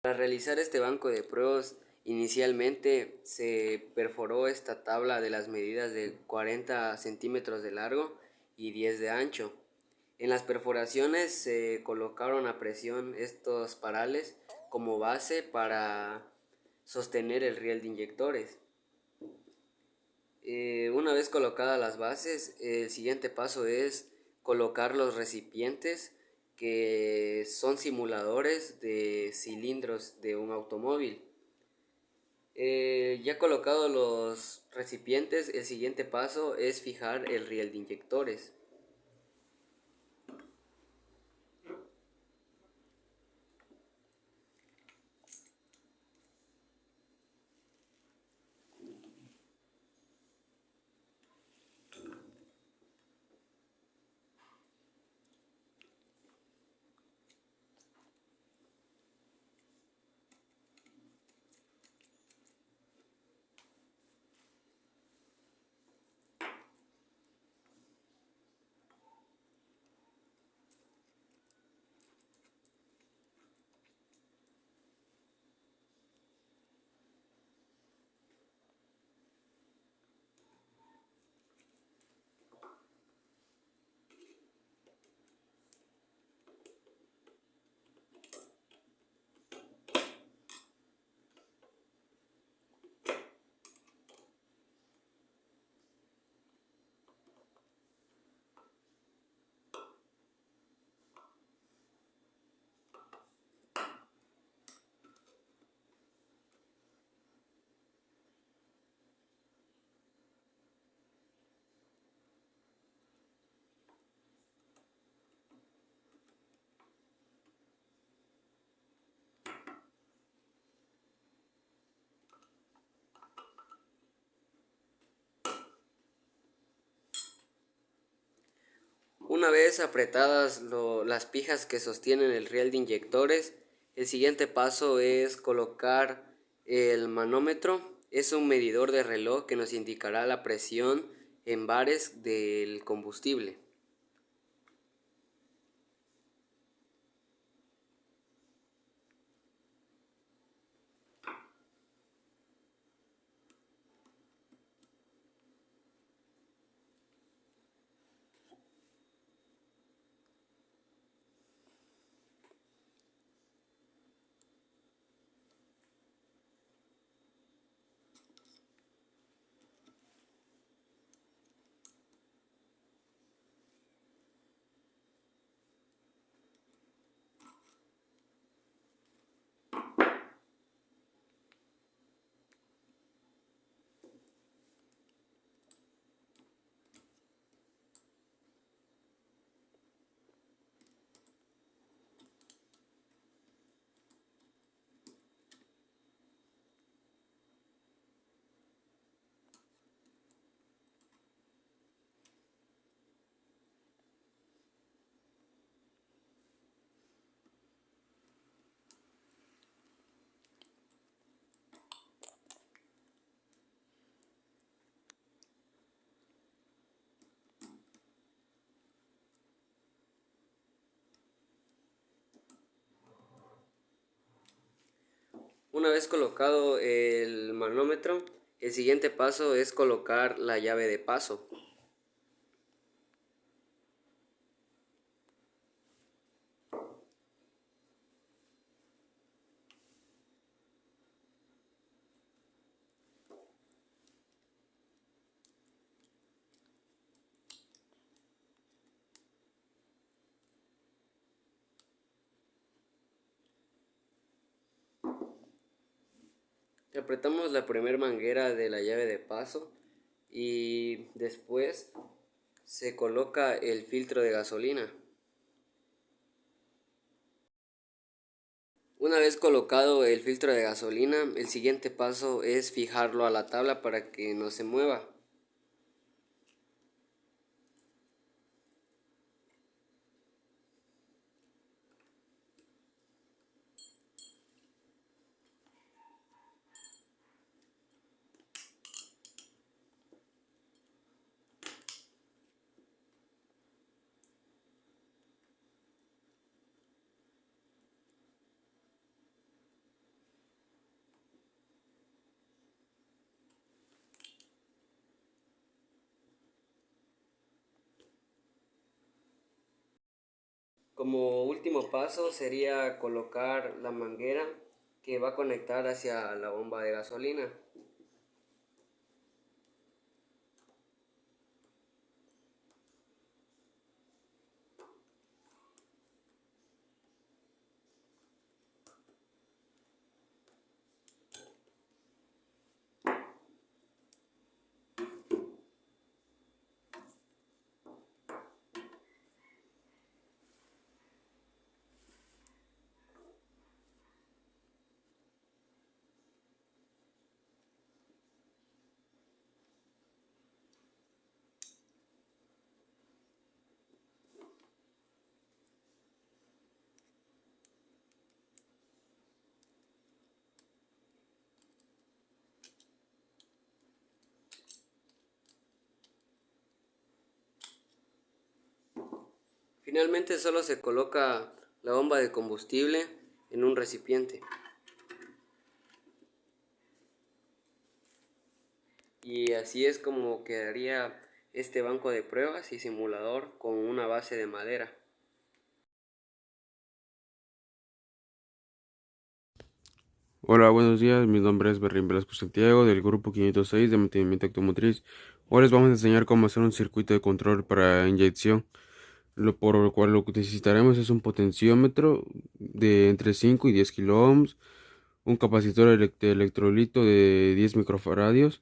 Para realizar este banco de pruebas, inicialmente se perforó esta tabla de las medidas de 40 centímetros de largo y 10 de ancho. En las perforaciones se colocaron a presión estos parales como base para sostener el riel de inyectores. Una vez colocadas las bases, el siguiente paso es colocar los recipientes que son simuladores de cilindros de un automóvil. Ya colocados los recipientes, el siguiente paso es fijar el riel de inyectores. Una vez apretadas las pijas que sostienen el riel de inyectores, el siguiente paso es colocar el manómetro. Es un medidor de reloj que nos indicará la presión en bares del combustible. Una vez colocado el manómetro, el siguiente paso es colocar la llave de paso. Apretamos la primera manguera de la llave de paso y después se coloca el filtro de gasolina. Una vez colocado el filtro de gasolina, el siguiente paso es fijarlo a la tabla para que no se mueva. Como último paso sería colocar la manguera que va a conectar hacia la bomba de gasolina. Finalmente solo se coloca la bomba de combustible en un recipiente. Y así es como quedaría este banco de pruebas y simulador con una base de madera. Hola, buenos días. Mi nombre es Berrín Velasco Santiago del grupo 506 de mantenimiento automotriz. Hoy les vamos a enseñar cómo hacer un circuito de control para inyección. Por lo cual lo que necesitaremos es un potenciómetro de entre 5 y 10 kilo ohms, un capacitor de electrolito de 10 microfaradios,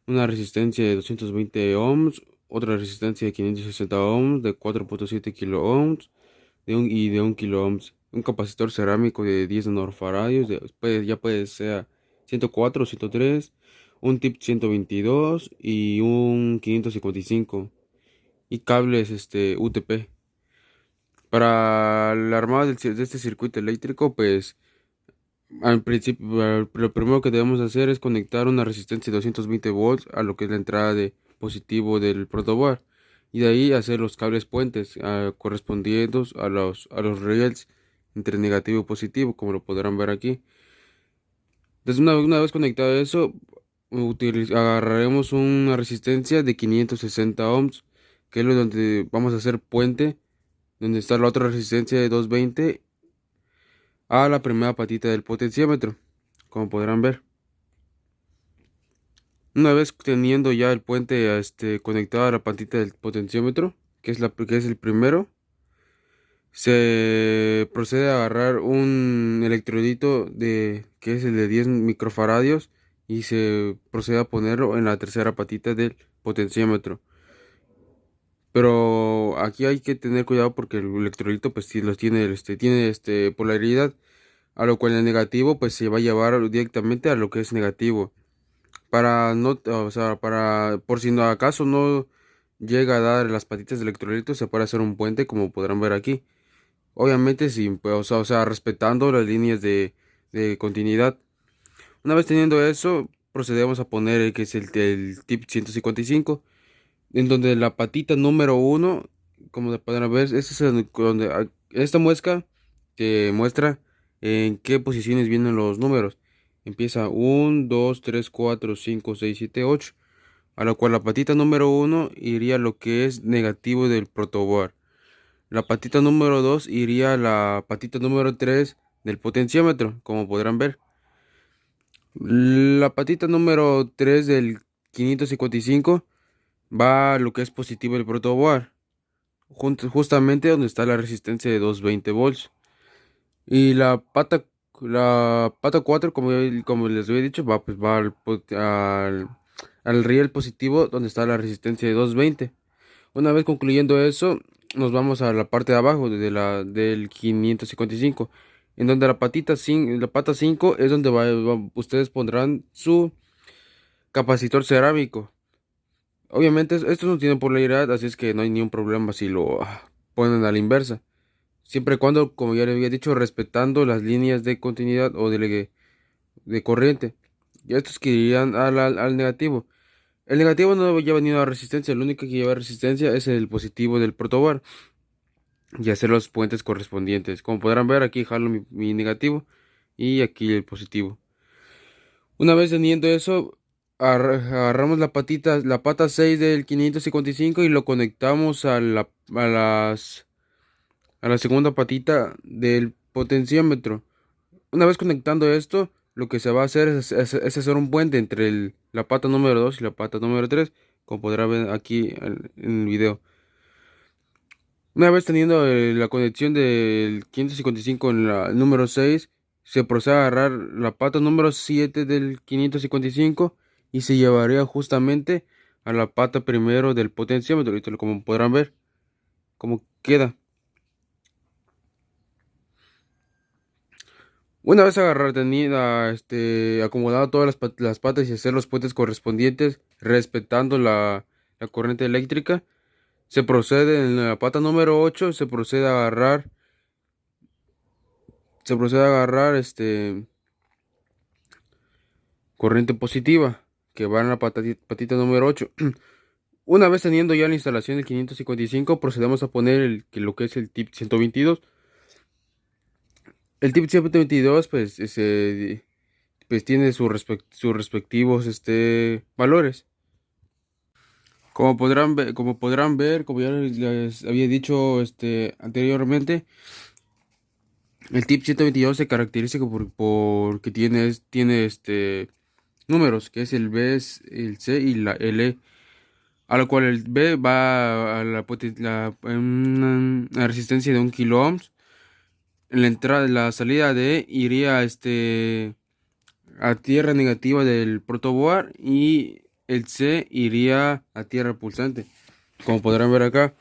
una resistencia de 220 ohms, otra resistencia de 560 ohms de 4.7 kilo ohms de 1 kilo ohms, un capacitor cerámico de 10 nanofaradios, ya puede ser 104 o 103, un tip 122 y un 555 y cables UTP. Para el armado de este circuito eléctrico, pues al principio, lo primero que debemos hacer es conectar una resistencia de 220 volts a lo que es la entrada de positivo del protoboard y de ahí hacer los cables puentes correspondientes a los rails entre negativo y positivo, como lo podrán ver aquí. Entonces, una vez conectado eso, agarraremos una resistencia de 560 ohms, que es lo donde vamos a hacer puente, donde está la otra resistencia de 220 a la primera patita del potenciómetro, como podrán ver. Una vez teniendo ya el puente conectado a la patita del potenciómetro, que es el primero, se procede a agarrar un electrodito que es el de 10 microfaradios y se procede a ponerlo en la tercera patita del potenciómetro. Pero aquí hay que tener cuidado porque el electrolito pues sí tiene polaridad, a lo cual el negativo pues se va a llevar directamente a lo que es negativo. Para no, o sea, por si no acaso no llega a dar las patitas de electrolito, se puede hacer un puente como podrán ver aquí. Obviamente sin, pues, o sea, respetando las líneas de continuidad. Una vez teniendo eso, procedemos a poner el que es el tip 155, en donde la patita número uno, como podrán ver, este es esta muesca que muestra en qué posiciones vienen los números. Empieza 1, 2, 3, 4, 5, 6, 7, 8. A lo cual la patita número uno iría a lo que es negativo del protoboard. La patita número 2 iría a la patita número 3 del potenciómetro, como podrán ver. La patita número 3 del 555 va a lo que es positivo del protoboard, justamente donde está la resistencia de 220 volts. Y la pata 4, como les había dicho, va al riel positivo donde está la resistencia de 220. Una vez concluyendo eso, nos vamos a la parte de abajo del 555, en donde la pata 5 es donde ustedes pondrán su capacitor cerámico. Obviamente estos no tienen polaridad, así es que no hay ningún problema si lo ponen a la inversa. Siempre y cuando, como ya le había dicho, respetando las líneas de continuidad o de corriente. Y estos que irían al negativo. El negativo no lleva ni una resistencia, lo único que lleva resistencia es el positivo del protobar y hacer los puentes correspondientes. Como podrán ver, aquí jalo mi negativo y aquí el positivo. Una vez teniendo eso, agarramos la pata 6 del 555 y lo conectamos a la segunda patita del potenciómetro. Una vez conectando esto, lo que se va a hacer es hacer un puente entre la pata número 2 y la pata número 3, como podrá ver aquí en el video. Una vez teniendo la conexión del 555 en la número 6, se procede a agarrar la pata número 7 del 555 y se llevaría justamente a la pata primero del potenciómetro. Ahorita como podrán ver cómo queda. Una vez acomodado todas las patas y hacer los puentes correspondientes, respetando la corriente eléctrica, se procede en la pata número 8, se procede a agarrar corriente positiva, que va en la patita número 8. Una vez teniendo ya la instalación del 555, procedemos a poner lo que es el tip 122. El tip 122 pues tiene sus respectivos valores. Como ya les había dicho anteriormente, el tip 122 se caracteriza porque tiene números, que es el B, el C y la L, a lo cual el B va a una resistencia de 1 kilo ohms. En la salida de E iría a tierra negativa del protoboard y el C iría a tierra pulsante, como podrán ver acá.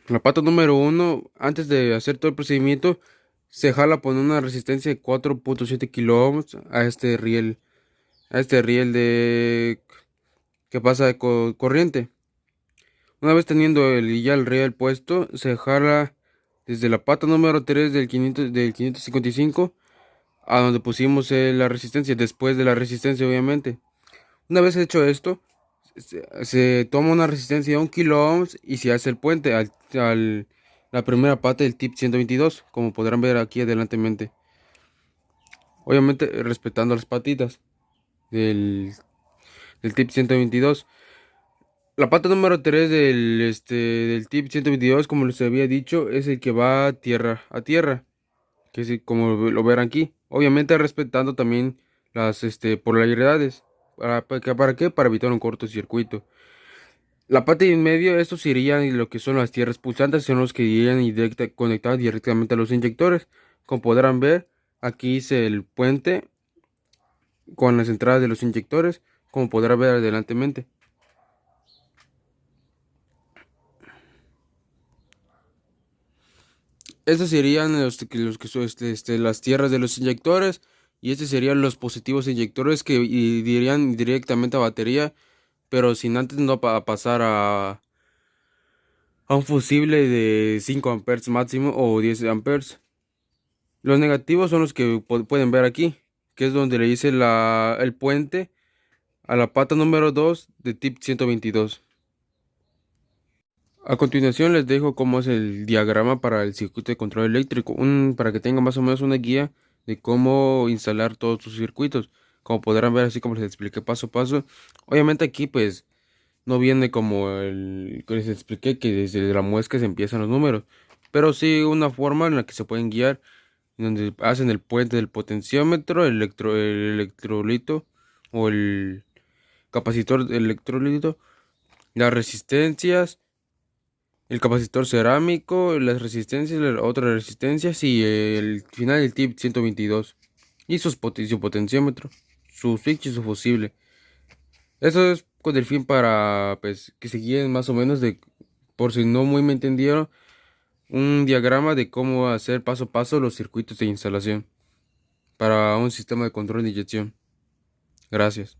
La pata número 1, antes de hacer todo el procedimiento, se jala por una resistencia de 4.7 kilo ohms a este riel que pasa de corriente. Una vez teniendo ya el riel puesto, se jala desde la pata número 3 del 555 a donde pusimos la resistencia, después de la resistencia obviamente. Una vez hecho esto, se toma una resistencia de 1 kilo ohms y se hace el puente la primera pata del tip 122, como podrán ver aquí adelantemente. Obviamente respetando las patitas del tip 122. La pata número 3 del tip 122, como les había dicho, es el que va tierra a tierra, que es como lo verán aquí. Obviamente respetando también las polaridades. ¿Para qué? Para evitar un cortocircuito. La parte de en medio, estos irían lo que son las tierras pulsantes, son los que irían conectados directamente a los inyectores. Como podrán ver, aquí hice el puente con las entradas de los inyectores, como podrán ver adelantemente. Estos serían los que son las tierras de los inyectores, y estos serían los positivos inyectores que irían directamente a batería, pero sin antes no pasar a un fusible de 5 amperes máximo o 10 amperes. Los negativos son los que pueden ver aquí, que es donde le hice el puente a la pata número 2 de tip 122. A continuación les dejo cómo es el diagrama para el circuito de control eléctrico, para que tengan más o menos una guía de cómo instalar todos sus circuitos. Como podrán ver, así como les expliqué paso a paso. Obviamente aquí pues no viene como el que les expliqué, que desde la muesca se empiezan los números, pero sí una forma en la que se pueden guiar, donde hacen el puente del potenciómetro, el electrolito o el capacitor electrolito, las resistencias, el capacitor cerámico, las resistencias, las otras resistencias y el final del tip 122 y su potenciómetro, su switch y su fusible. Eso es con el fin para pues que se guíen más o menos por si no muy me entendieron, un diagrama de cómo hacer paso a paso los circuitos de instalación para un sistema de control de inyección. Gracias.